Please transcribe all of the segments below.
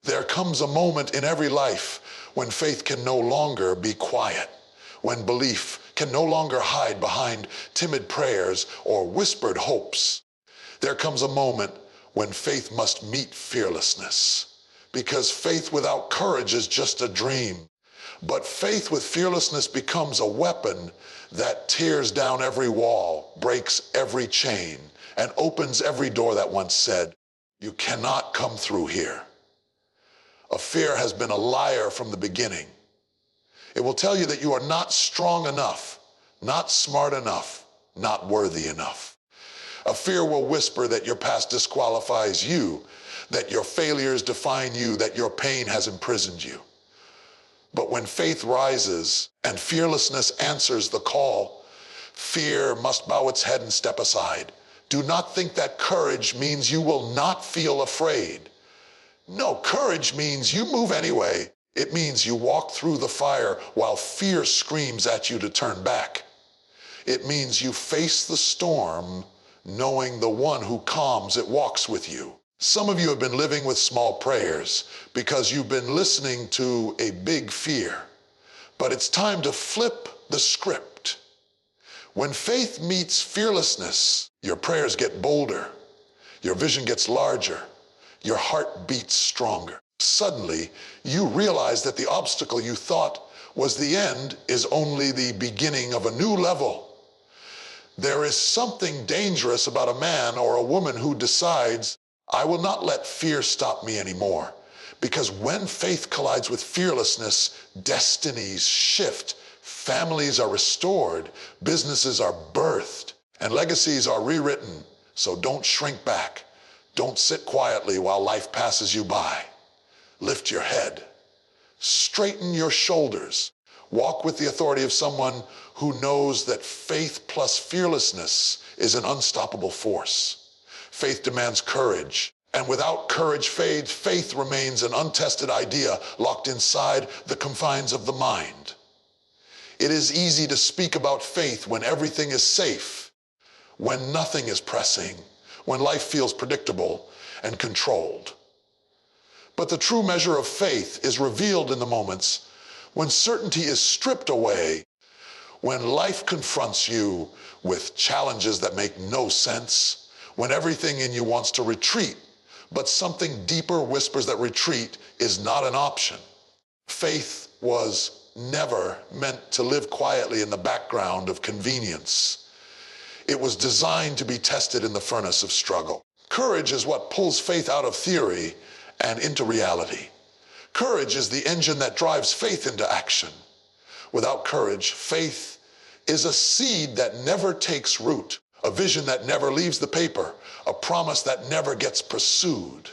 There comes a moment in every life when faith can no longer be quiet, when belief can no longer hide behind timid prayers or whispered hopes. There comes a moment when faith must meet fearlessness, because faith without courage is just a dream. But faith with fearlessness becomes a weapon that tears down every wall, breaks every chain, and opens every door that once said, "You cannot come through here." A fear has been a liar from the beginning. It will tell you that you are not strong enough, not smart enough, not worthy enough. A fear will whisper that your past disqualifies you, that your failures define you, that your pain has imprisoned you. But when faith rises and fearlessness answers the call, fear must bow its head and step aside. Do not think that courage means you will not feel afraid. No, courage means you move anyway. It means you walk through the fire while fear screams at you to turn back. It means you face the storm knowing the one who calms it walks with you. Some of you have been living with small prayers because you've been listening to a big fear. But it's time to flip the script. When faith meets fearlessness, your prayers get bolder, your vision gets larger, your heart beats stronger. Suddenly, you realize that the obstacle you thought was the end is only the beginning of a new level. There is something dangerous about a man or a woman who decides, "I will not let fear stop me anymore." Because when faith collides with fearlessness, destinies shift, families are restored, businesses are birthed, and legacies are rewritten. So don't shrink back. Don't sit quietly while life passes you by. Lift your head. Straighten your shoulders. Walk with the authority of someone who knows that faith plus fearlessness is an unstoppable force. Faith demands courage, and without courage fades, faith remains an untested idea locked inside the confines of the mind. It is easy to speak about faith when everything is safe, when nothing is pressing, when life feels predictable and controlled. But the true measure of faith is revealed in the moments when certainty is stripped away, when life confronts you with challenges that make no sense, when everything in you wants to retreat, but something deeper whispers that retreat is not an option. Faith was never meant to live quietly in the background of convenience. It was designed to be tested in the furnace of struggle. Courage is what pulls faith out of theory and into reality. Courage is the engine that drives faith into action. Without courage, faith is a seed that never takes root, a vision that never leaves the paper, a promise that never gets pursued.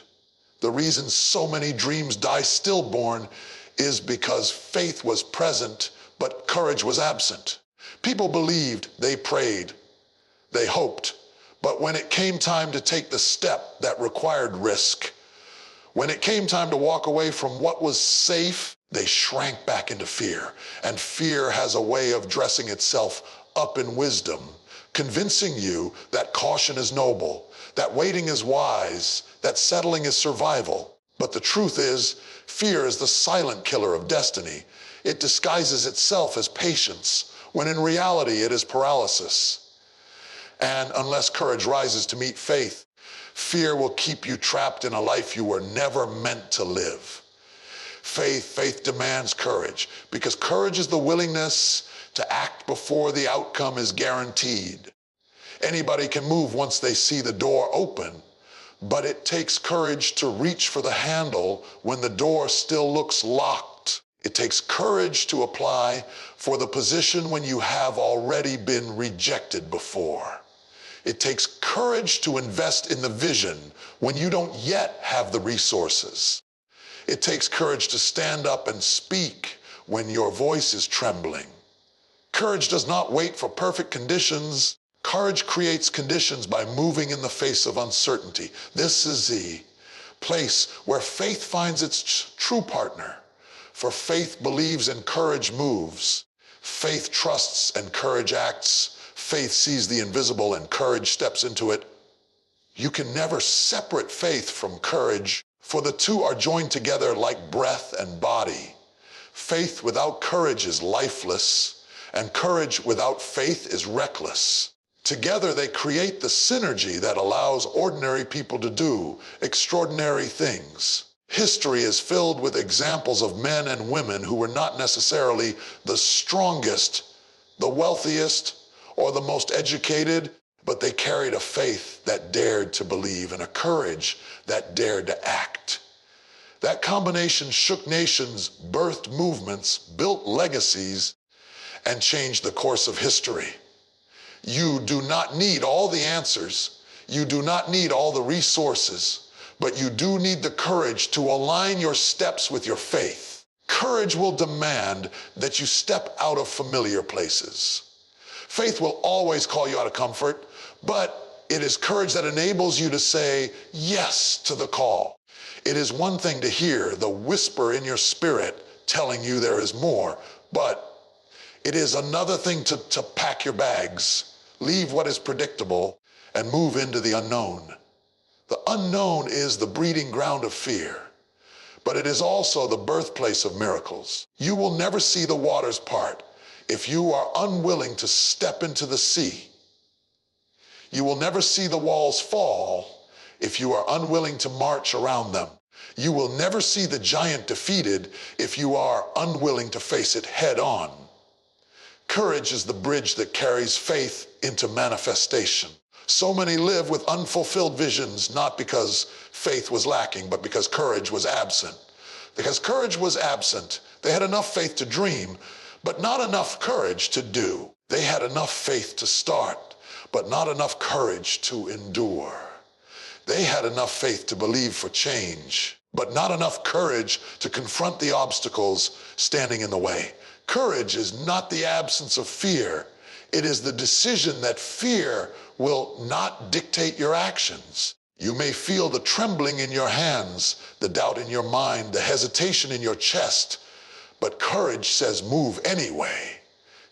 The reason so many dreams die stillborn is because faith was present, but courage was absent. People believed, they prayed, they hoped, but when it came time to take the step that required risk, when it came time to walk away from what was safe, they shrank back into fear. And fear has a way of dressing itself up in wisdom, convincing you that caution is noble, that waiting is wise, that settling is survival. But the truth is, fear is the silent killer of destiny. It disguises itself as patience, when in reality it is paralysis. And unless courage rises to meet faith, fear will keep you trapped in a life you were never meant to live. Faith demands courage, because courage is the willingness to act before the outcome is guaranteed. Anybody can move once they see the door open, but it takes courage to reach for the handle when the door still looks locked. It takes courage to apply for the position when you have already been rejected before. It takes courage to invest in the vision when you don't yet have the resources. It takes courage to stand up and speak when your voice is trembling. Courage does not wait for perfect conditions. Courage creates conditions by moving in the face of uncertainty. This is the place where faith finds its true partner. For faith believes and courage moves. Faith trusts and courage acts. Faith sees the invisible and courage steps into it. You can never separate faith from courage, For the two are joined together like breath and body. Faith without courage is lifeless, and courage without faith is reckless. Together they create the synergy that allows ordinary people to do extraordinary things. History is filled with examples of men and women who were not necessarily the strongest, the wealthiest, or the most educated, but they carried a faith that dared to believe and a courage that dared to act. That combination shook nations, birthed movements, built legacies, and changed the course of history. You do not need all the answers. You do not need all the resources, but you do need the courage to align your steps with your faith. Courage will demand that you step out of familiar places. Faith will always call you out of comfort, but it is courage that enables you to say yes to the call. It is one thing to hear the whisper in your spirit telling you there is more, but it is another thing to pack your bags, leave what is predictable, and move into the unknown. The unknown is the breeding ground of fear, but it is also the birthplace of miracles. You will never see the waters part if you are unwilling to step into the sea. You will never see the walls fall if you are unwilling to march around them. You will never see the giant defeated if you are unwilling to face it head on. Courage is the bridge that carries faith into manifestation. So many live with unfulfilled visions, not because faith was lacking, but because courage was absent. Because courage was absent, they had enough faith to dream, but not enough courage to do. They had enough faith to start, but not enough courage to endure. They had enough faith to believe for change, but not enough courage to confront the obstacles standing in the way. Courage is not the absence of fear. It is the decision that fear will not dictate your actions. You may feel the trembling in your hands, the doubt in your mind, the hesitation in your chest, but courage says move anyway.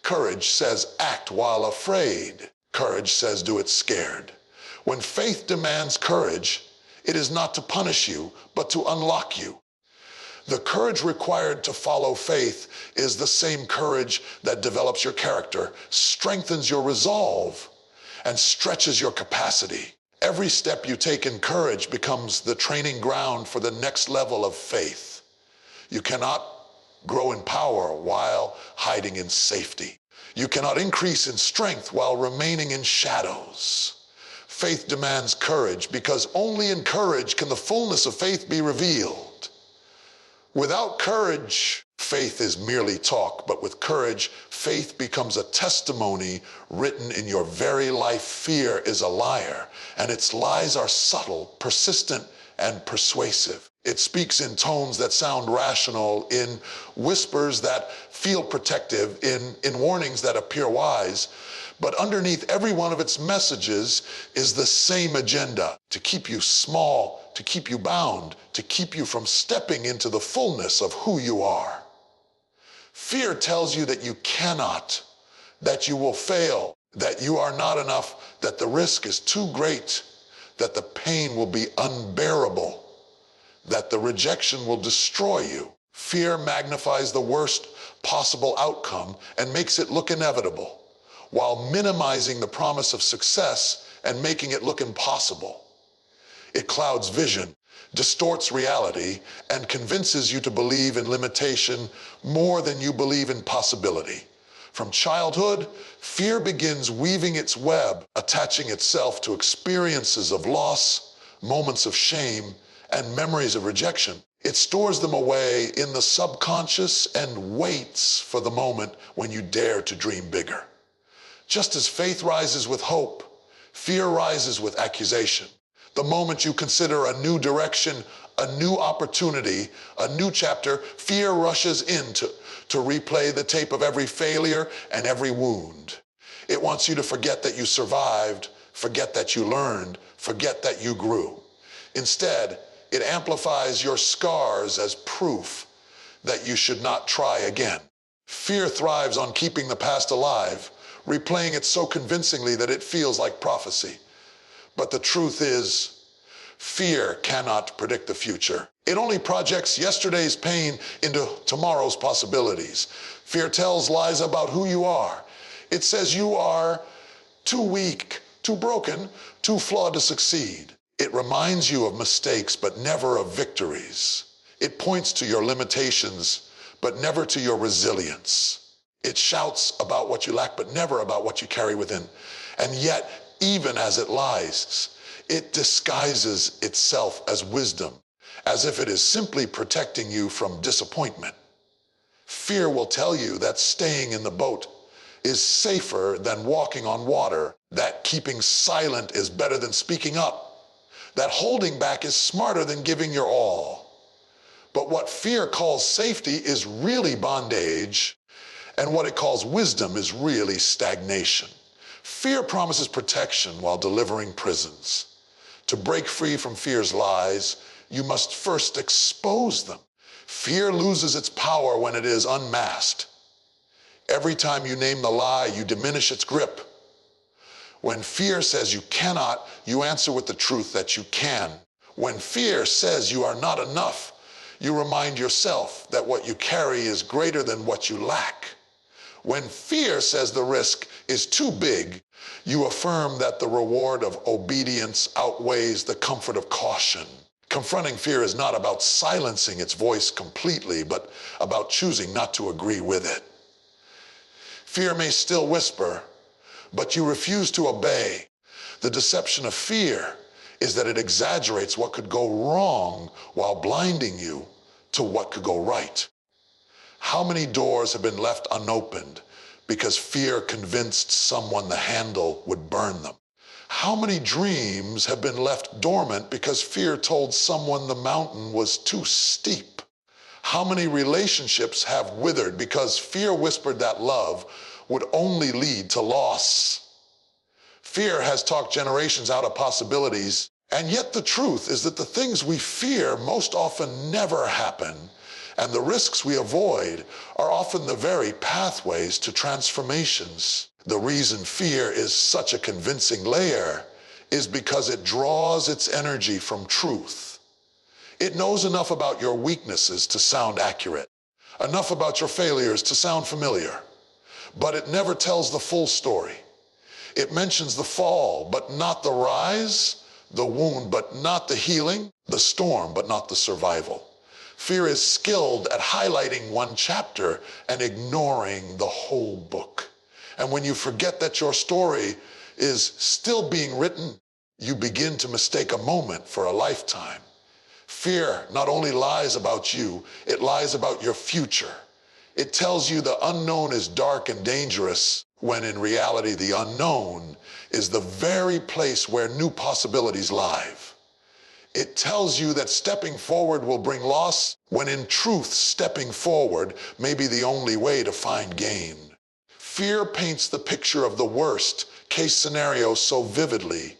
Courage says act while afraid. Courage says do it scared. When faith demands courage, it is not to punish you, but to unlock you. The courage required to follow faith is the same courage that develops your character, strengthens your resolve, and stretches your capacity. Every step you take in courage becomes the training ground for the next level of faith. You cannot grow in power while hiding in safety. You cannot increase in strength while remaining in shadows. Faith demands courage because only in courage can the fullness of faith be revealed. Without courage, faith is merely talk, but with courage, faith becomes a testimony written in your very life. Fear is a liar, and its lies are subtle, persistent, and persuasive. It speaks in tones that sound rational, in whispers that feel protective, in warnings that appear wise. But underneath every one of its messages is the same agenda: to keep you small, to keep you bound, to keep you from stepping into the fullness of who you are. Fear tells you that you cannot, that you will fail, that you are not enough, that the risk is too great, that the pain will be unbearable, that the rejection will destroy you. Fear magnifies the worst possible outcome and makes it look inevitable, while minimizing the promise of success and making it look impossible. It clouds vision, distorts reality, and convinces you to believe in limitation more than you believe in possibility. From childhood, fear begins weaving its web, attaching itself to experiences of loss, moments of shame, and memories of rejection. It stores them away in the subconscious and waits for the moment when you dare to dream bigger. Just as faith rises with hope, fear rises with accusation. The moment you consider a new direction, a new opportunity, a new chapter, fear rushes in to replay the tape of every failure and every wound. It wants you to forget that you survived, forget that you learned, forget that you grew. Instead, it amplifies your scars as proof that you should not try again. Fear thrives on keeping the past alive, replaying it so convincingly that it feels like prophecy. But the truth is, Fear cannot predict the future. It only projects yesterday's pain into tomorrow's possibilities. Fear tells lies about who you are. It says you are too weak, too broken, too flawed to succeed. It reminds you of mistakes, but never of victories. It points to your limitations, but never to your resilience. It shouts about what you lack, but never about what you carry within. And yet, even as it lies, it disguises itself as wisdom, as if it is simply protecting you from disappointment. Fear will tell you that staying in the boat is safer than walking on water, that keeping silent is better than speaking up, that holding back is smarter than giving your all. But what fear calls safety is really bondage, and what it calls wisdom is really stagnation. Fear promises protection while delivering prisons. To break free from fear's lies, you must first expose them. Fear loses its power when it is unmasked. Every time you name the lie, you diminish its grip. When fear says you cannot, you answer with the truth that you can. When fear says you are not enough, you remind yourself that what you carry is greater than what you lack. When fear says the risk is too big, you affirm that the reward of obedience outweighs the comfort of caution. Confronting fear is not about silencing its voice completely, but about choosing not to agree with it. Fear may still whisper, but you refuse to obey. The deception of fear is that it exaggerates what could go wrong while blinding you to what could go right. How many doors have been left unopened because fear convinced someone the handle would burn them? How many dreams have been left dormant because fear told someone the mountain was too steep? How many relationships have withered because fear whispered that love would only lead to loss? Fear has talked generations out of possibilities, and yet the truth is that the things we fear most often never happen, and the risks we avoid are often the very pathways to transformations. The reason fear is such a convincing layer is because it draws its energy from truth. It knows enough about your weaknesses to sound accurate, enough about your failures to sound familiar, but it never tells the full story. It mentions the fall, but not the rise, the wound, but not the healing, the storm, but not the survival. Fear is skilled at highlighting one chapter and ignoring the whole book. And when you forget that your story is still being written, you begin to mistake a moment for a lifetime. Fear not only lies about you, it lies about your future. It tells you the unknown is dark and dangerous, when in reality the unknown is the very place where new possibilities lie. It tells you that stepping forward will bring loss, when in truth stepping forward may be the only way to find gain. Fear paints the picture of the worst case scenario so vividly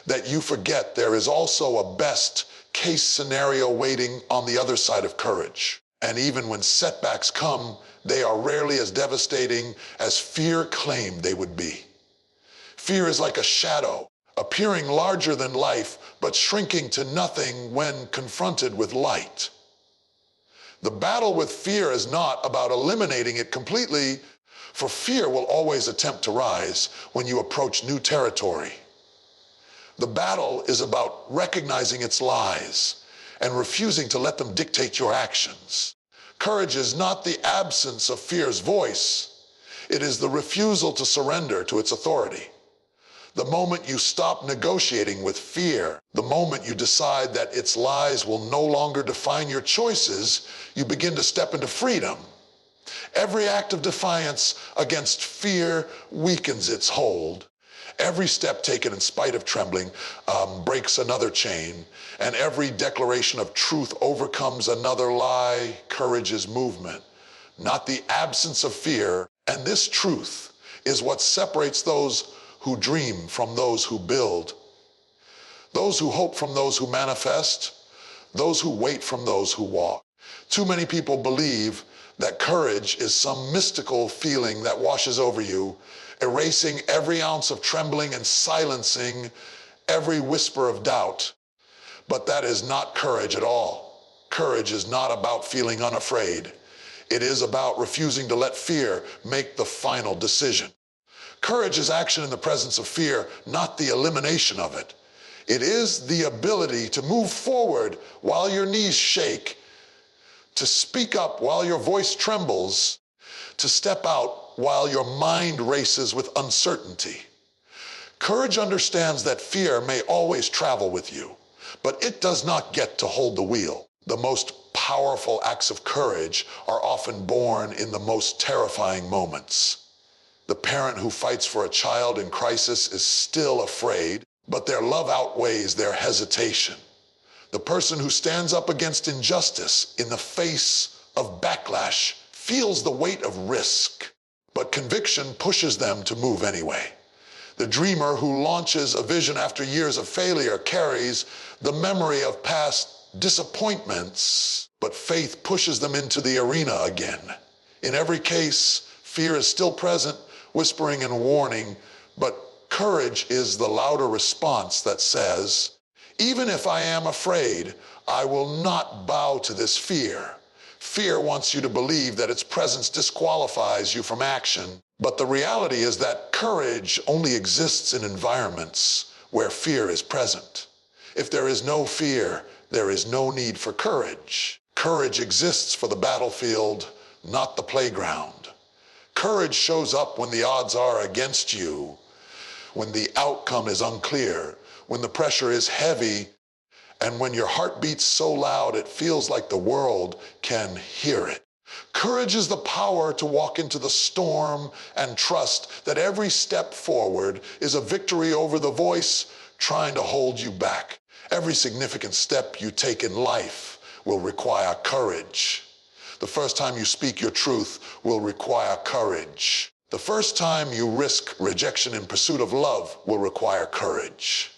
that you forget there is also a best case scenario waiting on the other side of courage. And even when setbacks come, they are rarely as devastating as fear claimed they would be. Fear is like a shadow, appearing larger than life, but shrinking to nothing when confronted with light. The battle with fear is not about eliminating it completely, for fear will always attempt to rise when you approach new territory. The battle is about recognizing its lies and refusing to let them dictate your actions. Courage is not the absence of fear's voice. It is the refusal to surrender to its authority. The moment you stop negotiating with fear, the moment you decide that its lies will no longer define your choices, you begin to step into freedom. Every act of defiance against fear weakens its hold. Every step taken in spite of trembling breaks another chain, and every declaration of truth overcomes another lie. Courage is movement, not the absence of fear. And this truth is what separates those who dream from those who build, those who hope from those who manifest, those who wait from those who walk. Too many people believe that courage is some mystical feeling that washes over you, erasing every ounce of trembling and silencing every whisper of doubt. But that is not courage at all. Courage is not about feeling unafraid. It is about refusing to let fear make the final decision. Courage is action in the presence of fear, not the elimination of it. It is the ability to move forward while your knees shake, to speak up while your voice trembles, to step out while your mind races with uncertainty. Courage understands that fear may always travel with you, but it does not get to hold the wheel. The most powerful acts of courage are often born in the most terrifying moments. The parent who fights for a child in crisis is still afraid, but their love outweighs their hesitation. The person who stands up against injustice in the face of backlash feels the weight of risk, but conviction pushes them to move anyway. The dreamer who launches a vision after years of failure carries the memory of past disappointments, but faith pushes them into the arena again. In every case, fear is still present, whispering and warning, but courage is the louder response that says, even if I am afraid, I will not bow to this fear. Fear wants you to believe that its presence disqualifies you from action, but the reality is that courage only exists in environments where fear is present. If there is no fear, there is no need for courage. Courage exists for the battlefield, not the playground. Courage shows up when the odds are against you, when the outcome is unclear, when the pressure is heavy, and when your heart beats so loud it feels like the world can hear it. Courage is the power to walk into the storm and trust that every step forward is a victory over the voice trying to hold you back. Every significant step you take in life will require courage. The first time you speak your truth will require courage. The first time you risk rejection in pursuit of love will require courage.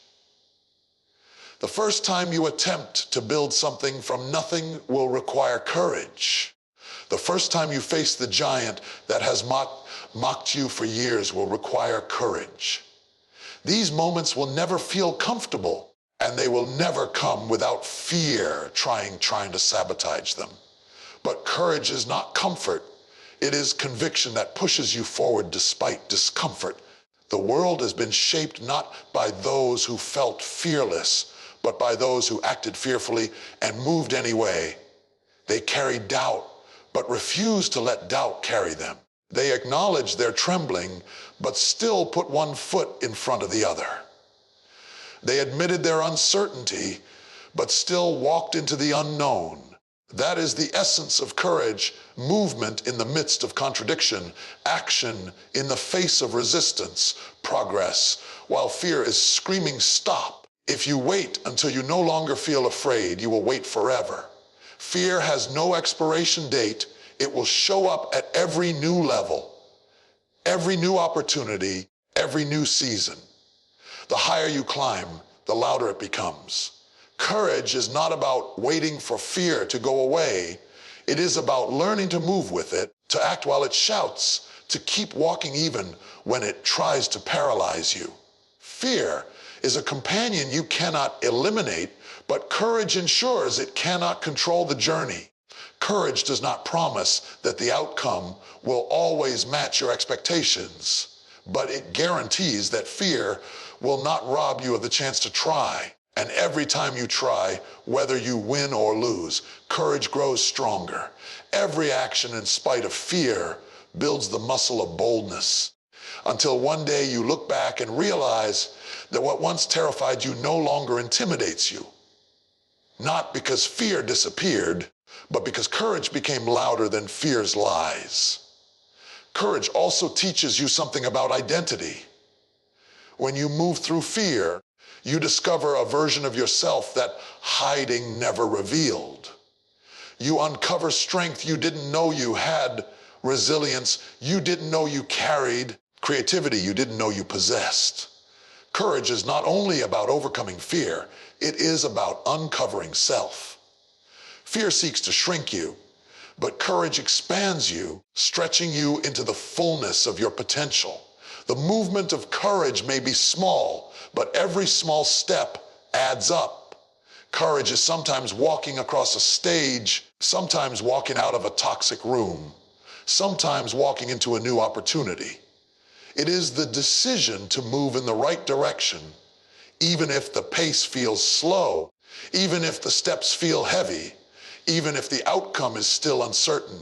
The first time you attempt to build something from nothing will require courage. The first time you face the giant that has mocked you for years will require courage. These moments will never feel comfortable, and they will never come without fear trying to sabotage them. But courage is not comfort. It is conviction that pushes you forward despite discomfort. The world has been shaped not by those who felt fearless, but by those who acted fearfully and moved anyway. They carried doubt, but refused to let doubt carry them. They acknowledged their trembling, but still put one foot in front of the other. They admitted their uncertainty, but still walked into the unknown. That is the essence of courage: movement in the midst of contradiction, action in the face of resistance, progress while fear is screaming stop. If you wait until you no longer feel afraid, you will wait forever. Fear has no expiration date. It will show up at every new level, every new opportunity, every new season. The higher you climb, the louder it becomes. Courage is not about waiting for fear to go away. It is about learning to move with it, to act while it shouts, to keep walking even when it tries to paralyze you. Fear is a companion you cannot eliminate, but courage ensures it cannot control the journey. Courage does not promise that the outcome will always match your expectations, but it guarantees that fear will not rob you of the chance to try. And every time you try, whether you win or lose, courage grows stronger. Every action in spite of fear builds the muscle of boldness, until one day you look back and realize that what once terrified you no longer intimidates you. Not because fear disappeared, but because courage became louder than fear's lies. Courage also teaches you something about identity. When you move through fear, you discover a version of yourself that hiding never revealed. You uncover strength you didn't know you had, resilience you didn't know you carried, creativity you didn't know you possessed. Courage is not only about overcoming fear, it is about uncovering self. Fear seeks to shrink you, but courage expands you, stretching you into the fullness of your potential. The movement of courage may be small, but every small step adds up. Courage is sometimes walking across a stage, sometimes walking out of a toxic room, sometimes walking into a new opportunity. It is the decision to move in the right direction, even if the pace feels slow, even if the steps feel heavy, even if the outcome is still uncertain.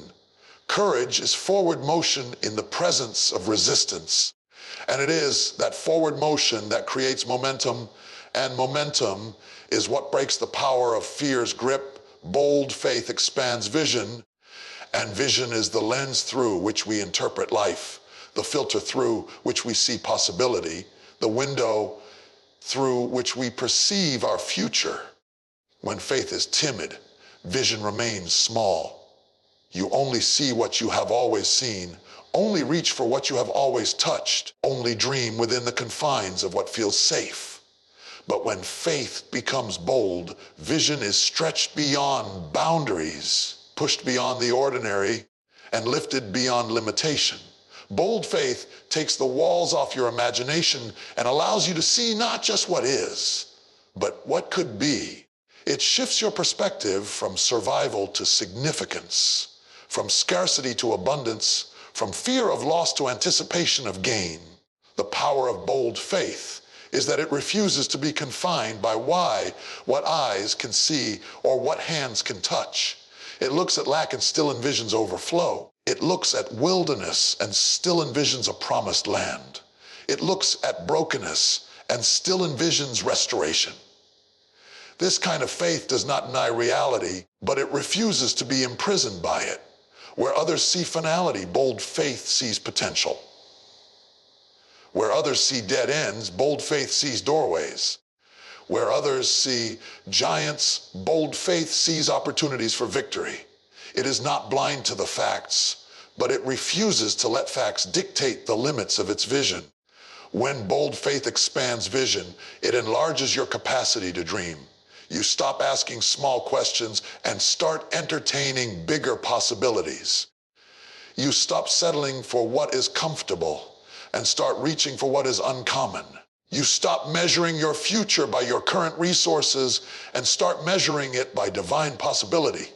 Courage is forward motion in the presence of resistance. And it is that forward motion that creates momentum, and momentum is what breaks the power of fear's grip. Bold faith expands vision, and vision is the lens through which we interpret life, the filter through which we see possibility, the window through which we perceive our future. When faith is timid, vision remains small. You only see what you have always seen, only reach for what you have always touched, only dream within the confines of what feels safe. But when faith becomes bold, vision is stretched beyond boundaries, pushed beyond the ordinary, and lifted beyond limitation. Bold faith takes the walls off your imagination and allows you to see not just what is, but what could be. It shifts your perspective from survival to significance, from scarcity to abundance, from fear of loss to anticipation of gain. The power of bold faith is that it refuses to be confined by what eyes can see or what hands can touch. It looks at lack and still envisions overflow. It looks at wilderness and still envisions a promised land. It looks at brokenness and still envisions restoration. This kind of faith does not deny reality, but it refuses to be imprisoned by it. Where others see finality, bold faith sees potential. Where others see dead ends, bold faith sees doorways. Where others see giants, bold faith sees opportunities for victory. It is not blind to the facts, but it refuses to let facts dictate the limits of its vision. When bold faith expands vision, it enlarges your capacity to dream. You stop asking small questions and start entertaining bigger possibilities. You stop settling for what is comfortable and start reaching for what is uncommon. You stop measuring your future by your current resources and start measuring it by divine possibility.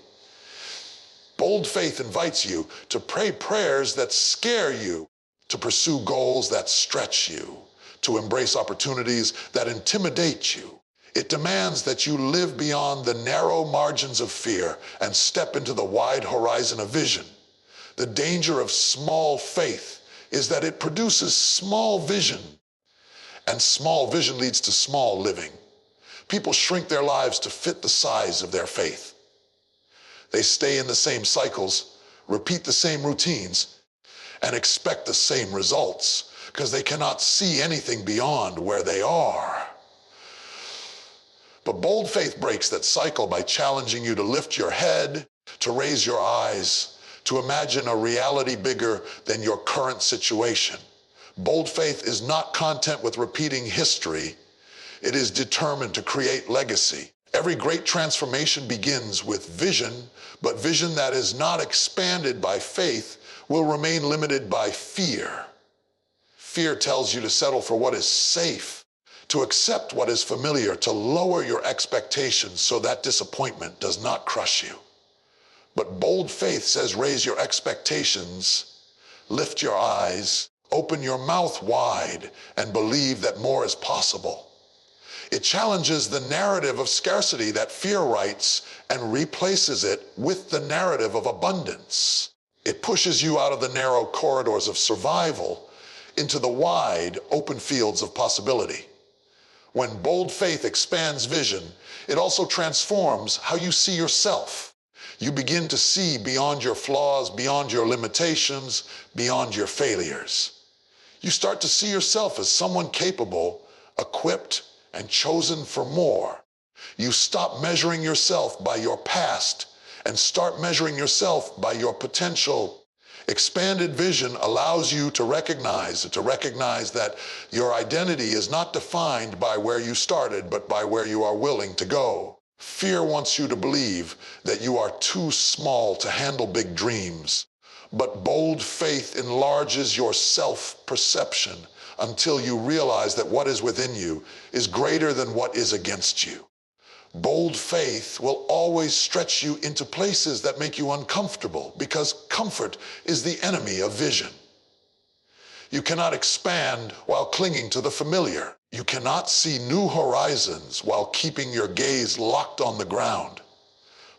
Bold faith invites you to pray prayers that scare you, to pursue goals that stretch you, to embrace opportunities that intimidate you. It demands that you live beyond the narrow margins of fear and step into the wide horizon of vision. The danger of small faith is that it produces small vision, and small vision leads to small living. People shrink their lives to fit the size of their faith. They stay in the same cycles, repeat the same routines, and expect the same results because they cannot see anything beyond where they are. But bold faith breaks that cycle by challenging you to lift your head, to raise your eyes, to imagine a reality bigger than your current situation. Bold faith is not content with repeating history. It is determined to create legacy. Every great transformation begins with vision, but vision that is not expanded by faith will remain limited by fear. Fear tells you to settle for what is safe, to accept what is familiar, to lower your expectations so that disappointment does not crush you. But bold faith says raise your expectations, lift your eyes, open your mouth wide, and believe that more is possible. It challenges the narrative of scarcity that fear writes and replaces it with the narrative of abundance. It pushes you out of the narrow corridors of survival into the wide, open fields of possibility. When bold faith expands vision, it also transforms how you see yourself. You begin to see beyond your flaws, beyond your limitations, beyond your failures. You start to see yourself as someone capable, equipped, and chosen for more. You stop measuring yourself by your past and start measuring yourself by your potential. Expanded vision allows you to recognize that your identity is not defined by where you started, but by where you are willing to go. Fear wants you to believe that you are too small to handle big dreams, but bold faith enlarges your self-perception until you realize that what is within you is greater than what is against you. Bold faith will always stretch you into places that make you uncomfortable because comfort is the enemy of vision. You cannot expand while clinging to the familiar. You cannot see new horizons while keeping your gaze locked on the ground.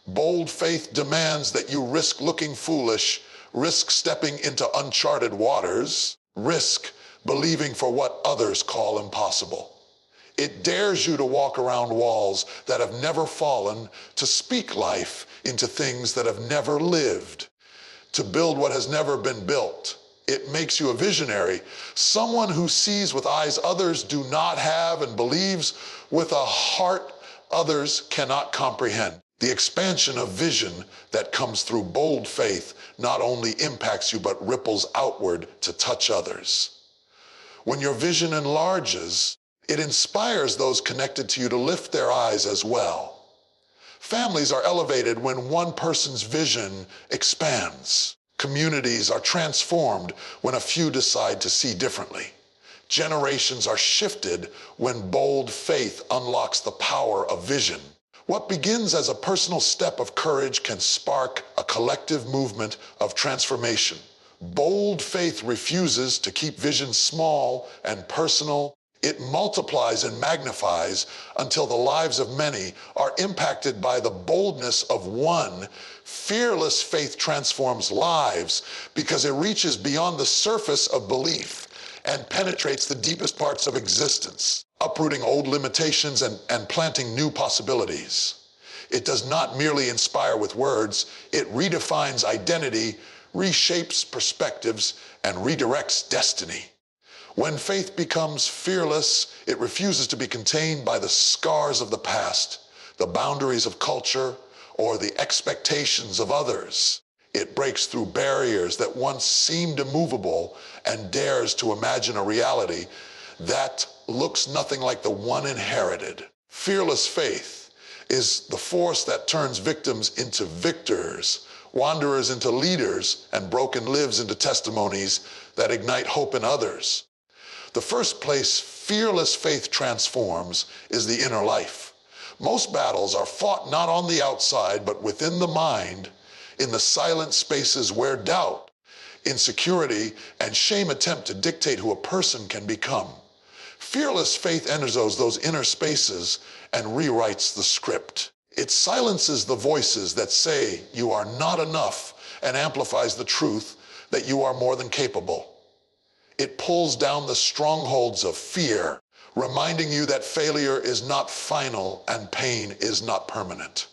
Bold faith demands that you risk looking foolish, risk stepping into uncharted waters, risk believing for what others call impossible. It dares you to walk around walls that have never fallen, to speak life into things that have never lived, to build what has never been built. It makes you a visionary, someone who sees with eyes others do not have and believes with a heart others cannot comprehend. The expansion of vision that comes through bold faith not only impacts you but ripples outward to touch others. When your vision enlarges, it inspires those connected to you to lift their eyes as well. Families are elevated when one person's vision expands. Communities are transformed when a few decide to see differently. Generations are shifted when bold faith unlocks the power of vision. What begins as a personal step of courage can spark a collective movement of transformation. Bold faith refuses to keep vision small and personal. It multiplies and magnifies until the lives of many are impacted by the boldness of one. Fearless faith transforms lives because it reaches beyond the surface of belief and penetrates the deepest parts of existence, uprooting old limitations and planting new possibilities. It does not merely inspire with words, it redefines identity, reshapes perspectives, and redirects destiny. When faith becomes fearless, it refuses to be contained by the scars of the past, the boundaries of culture, or the expectations of others. It breaks through barriers that once seemed immovable and dares to imagine a reality that looks nothing like the one inherited. Fearless faith is the force that turns victims into victors, wanderers into leaders, and broken lives into testimonies that ignite hope in others. The first place fearless faith transforms is the inner life. Most battles are fought not on the outside, but within the mind, in the silent spaces where doubt, insecurity, and shame attempt to dictate who a person can become. Fearless faith enters those inner spaces and rewrites the script. It silences the voices that say you are not enough and amplifies the truth that you are more than capable. It pulls down the strongholds of fear, reminding you that failure is not final and pain is not permanent.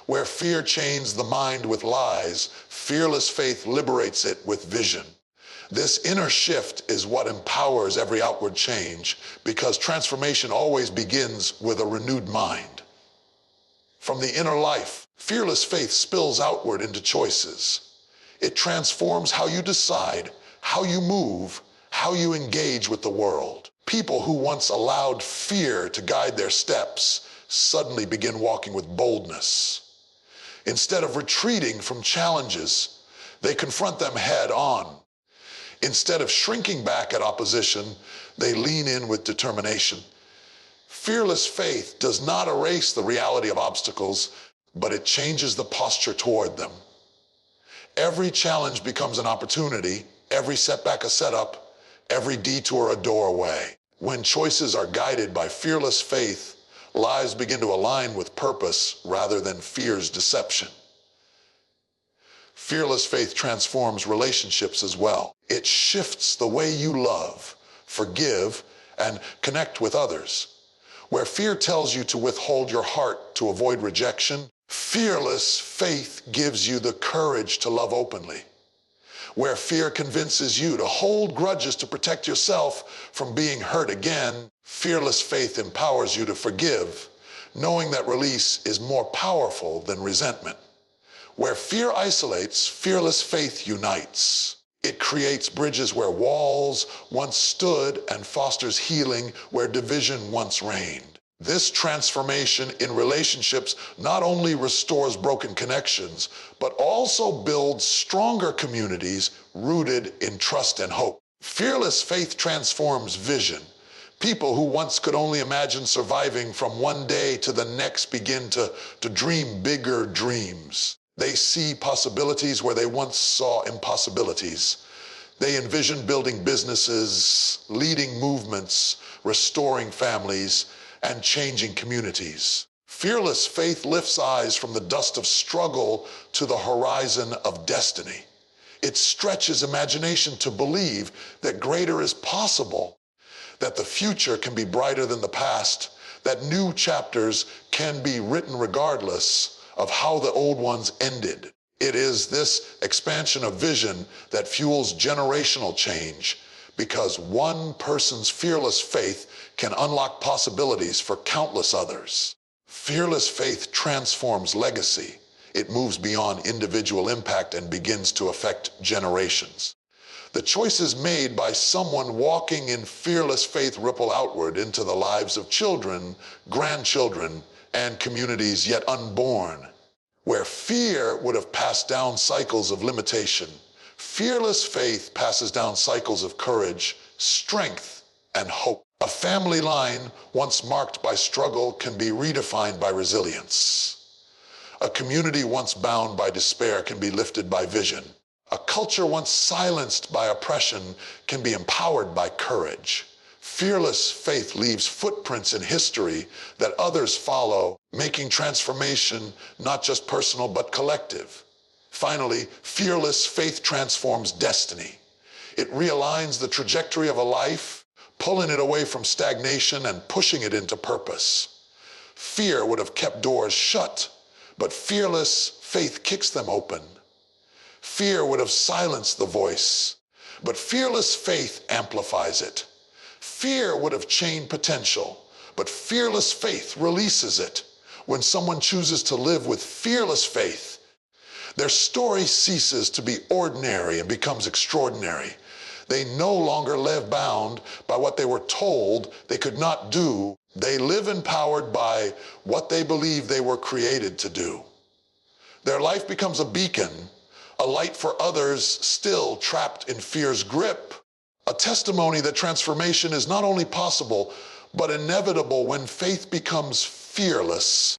Where fear chains the mind with lies, fearless faith liberates it with vision. This inner shift is what empowers every outward change, because transformation always begins with a renewed mind. From the inner life, fearless faith spills outward into choices. It transforms how you decide, how you move, how you engage with the world. People who once allowed fear to guide their steps suddenly begin walking with boldness. Instead of retreating from challenges, they confront them head on. Instead of shrinking back at opposition, they lean in with determination. Fearless faith does not erase the reality of obstacles, but it changes the posture toward them. Every challenge becomes an opportunity, every setback a setup, every detour a doorway. When choices are guided by fearless faith, lives begin to align with purpose rather than fear's deception. Fearless faith transforms relationships as well. It shifts the way you love, forgive, and connect with others. Where fear tells you to withhold your heart to avoid rejection, fearless faith gives you the courage to love openly. Where fear convinces you to hold grudges to protect yourself from being hurt again, fearless faith empowers you to forgive, knowing that release is more powerful than resentment. Where fear isolates, fearless faith unites. It creates bridges where walls once stood and fosters healing where division once reigned. This transformation in relationships not only restores broken connections, but also builds stronger communities rooted in trust and hope. Fearless faith transforms vision People who once could only imagine surviving from one day to the next begin to dream bigger dreams. They see possibilities where they once saw impossibilities. They envision building businesses, leading movements, restoring families, and changing communities. Fearless faith lifts eyes from the dust of struggle to the horizon of destiny. It stretches imagination to believe that greater is possible, that the future can be brighter than the past, that new chapters can be written regardless of how the old ones ended. It is this expansion of vision that fuels generational change, because one person's fearless faith can unlock possibilities for countless others. Fearless faith transforms legacy. It moves beyond individual impact and begins to affect generations. The choices made by someone walking in fearless faith ripple outward into the lives of children, grandchildren, and communities yet unborn. Where fear would have passed down cycles of limitation, fearless faith passes down cycles of courage, strength, and hope. A family line once marked by struggle can be redefined by resilience. A community once bound by despair can be lifted by vision. A culture once silenced by oppression can be empowered by courage. Fearless faith leaves footprints in history that others follow, making transformation not just personal but collective. Finally, fearless faith transforms destiny. It realigns the trajectory of a life, pulling it away from stagnation and pushing it into purpose. Fear would have kept doors shut, but fearless faith kicks them open. Fear would have silenced the voice, but fearless faith amplifies it. Fear would have chained potential, but fearless faith releases it. When someone chooses to live with fearless faith, their story ceases to be ordinary and becomes extraordinary. They no longer live bound by what they were told they could not do. They live empowered by what they believe they were created to do. Their life becomes a beacon, a light for others still trapped in fear's grip. A testimony that transformation is not only possible, but inevitable when faith becomes fearless.